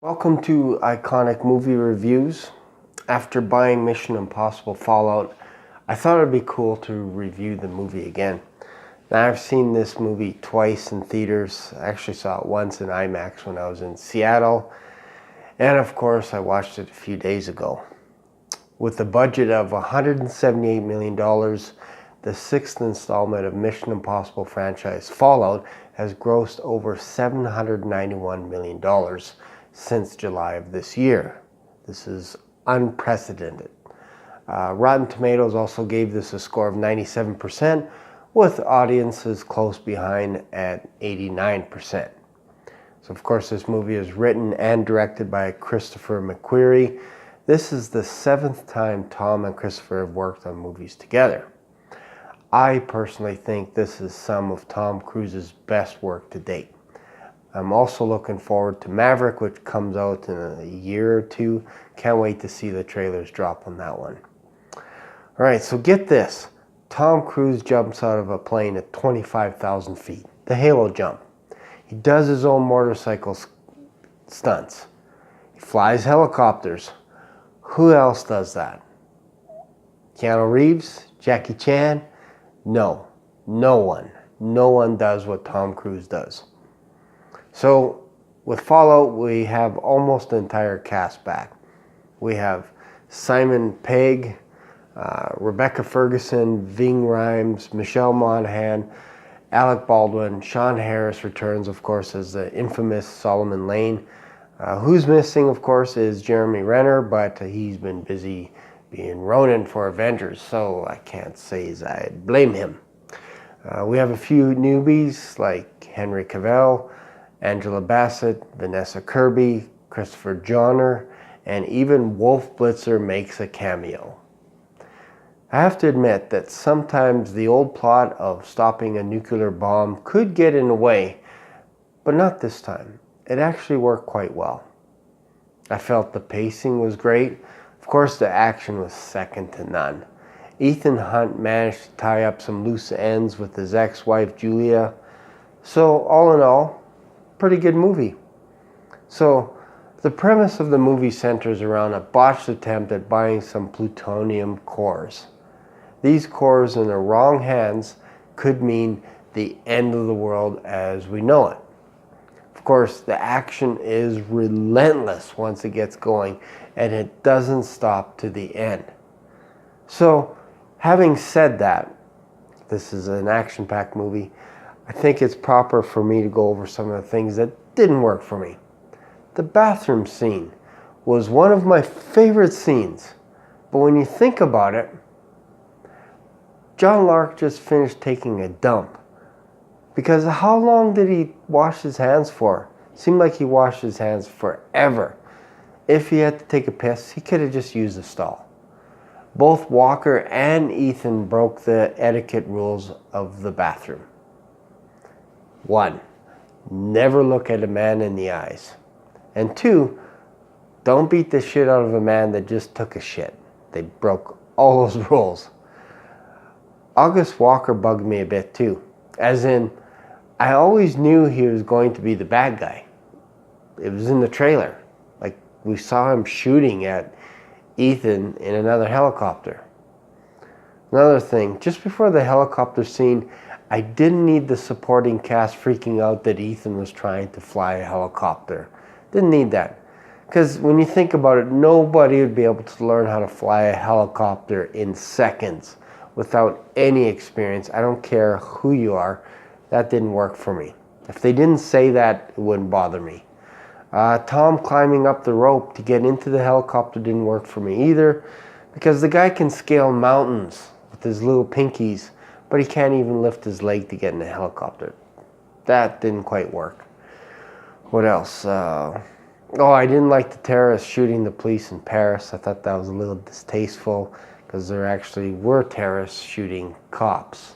Welcome to Iconic Movie Reviews. After buying Mission Impossible Fallout, I thought it'd be cool to review the movie again. Now, I've seen this movie twice in theaters. I actually saw it once in IMAX when I was in Seattle. And of course, I watched it a few days ago. With a budget of $178 million, the sixth installment of Mission Impossible franchise Fallout has grossed over $791 million since July of this year. This is unprecedented. Rotten Tomatoes also gave this a score of 97%, with audiences close behind at 89%. So of course this movie is written and directed by Christopher McQuarrie. This is the seventh time Tom and Christopher have worked on movies together. I personally think this is some of Tom Cruise's best work to date. I'm also looking forward to Maverick, which comes out in a year or two. Can't wait to see the trailers drop on that one. Alright, so get this. Tom Cruise jumps out of a plane at 25,000 feet. The Halo jump. He does his own motorcycle stunts. He flies helicopters. Who else does that? Keanu Reeves? Jackie Chan? No. No one. No one does what Tom Cruise does. So with Fallout, we have almost the entire cast back. We have Simon Pegg, Rebecca Ferguson, Ving Rhames, Michelle Monaghan, Alec Baldwin. Sean Harris returns, of course, as the infamous Solomon Lane. Who's missing, of course, is Jeremy Renner, but he's been busy being Ronin for Avengers, so I can't say I blame him. We have a few newbies like Henry Cavill, Angela Bassett, Vanessa Kirby, Christopher Joner, and even Wolf Blitzer makes a cameo. I have to admit that sometimes the old plot of stopping a nuclear bomb could get in the way, but not this time. It actually worked quite well. I felt the pacing was great. Of course, the action was second to none. Ethan Hunt managed to tie up some loose ends with his ex-wife Julia. So all in all, pretty good movie. So the premise of the movie centers around a botched attempt at buying some plutonium cores. These cores in the wrong hands could mean the end of the world as we know it. Of course, the action is relentless once it gets going, and it doesn't stop to the end. So having said that, this is an action-packed movie. I think it's proper for me to go over some of the things that didn't work for me. The bathroom scene was one of my favorite scenes. But when you think about it, John Lark just finished taking a dump. Because how long did he wash his hands for? It seemed like he washed his hands forever. If he had to take a piss, he could have just used a stall. Both Walker and Ethan broke the etiquette rules of the bathroom. 1, never look at a man in the eyes. And 2, don't beat the shit out of a man that just took a shit. They broke all those rules. August Walker bugged me a bit too. As in, I always knew he was going to be the bad guy. It was in the trailer. Like, we saw him shooting at Ethan in another helicopter. Another thing, just before the helicopter scene, I didn't need the supporting cast freaking out that Ethan was trying to fly a helicopter. Didn't need that. Because when you think about it, nobody would be able to learn how to fly a helicopter in seconds without any experience. I don't care who you are. That didn't work for me. If they didn't say that, it wouldn't bother me. Tom climbing up the rope to get into the helicopter didn't work for me either, because the guy can scale mountains with his little pinkies, but he can't even lift his leg to get in the helicopter. That didn't quite work. What else? I didn't like the terrorists shooting the police in Paris. I thought that was a little distasteful, because there actually were terrorists shooting cops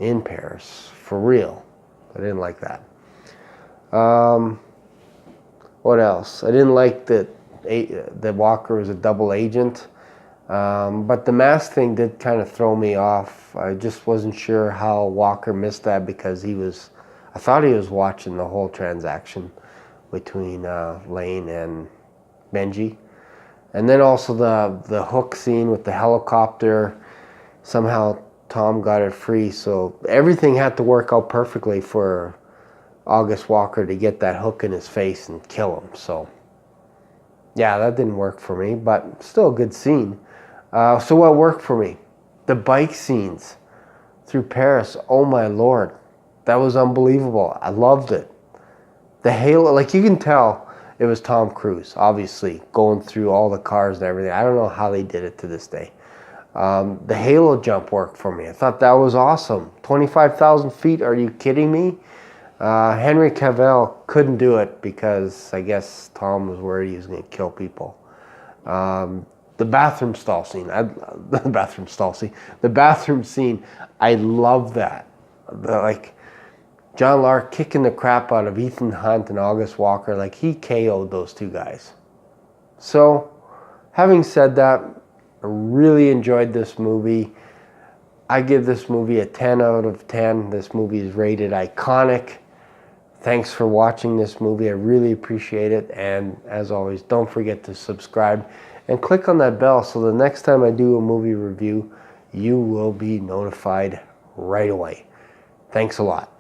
in Paris, for real. I didn't like that. What else? I didn't like that Walker was a double agent. But the mask thing did kind of throw me off. I just wasn't sure how Walker missed that, because I thought he was watching the whole transaction. between Lane and Benji. And then also the hook scene with the helicopter. Somehow Tom got it free, so everything had to work out perfectly for August Walker to get that hook in his face and kill him. So yeah, that didn't work for me, but still a good scene. So what worked for me? The bike scenes through Paris. Oh my Lord, that was unbelievable. I loved it. The halo, like you can tell it was Tom Cruise, obviously, going through all the cars and everything. I don't know how they did it to this day. The halo jump worked for me. I thought that was awesome. 25,000 feet, are you kidding me? Henry Cavill couldn't do it because I guess Tom was worried he was going to kill people. The bathroom stall scene, the bathroom scene, I love that. Like John Lark kicking the crap out of Ethan Hunt and August Walker, like he KO'd those two guys. So, having said that, I really enjoyed this movie. I give this movie a 10 out of 10. This movie is rated iconic. Thanks for watching this movie. I really appreciate it. And as always, don't forget to subscribe and click on that bell so the next time I do a movie review, you will be notified right away. Thanks a lot.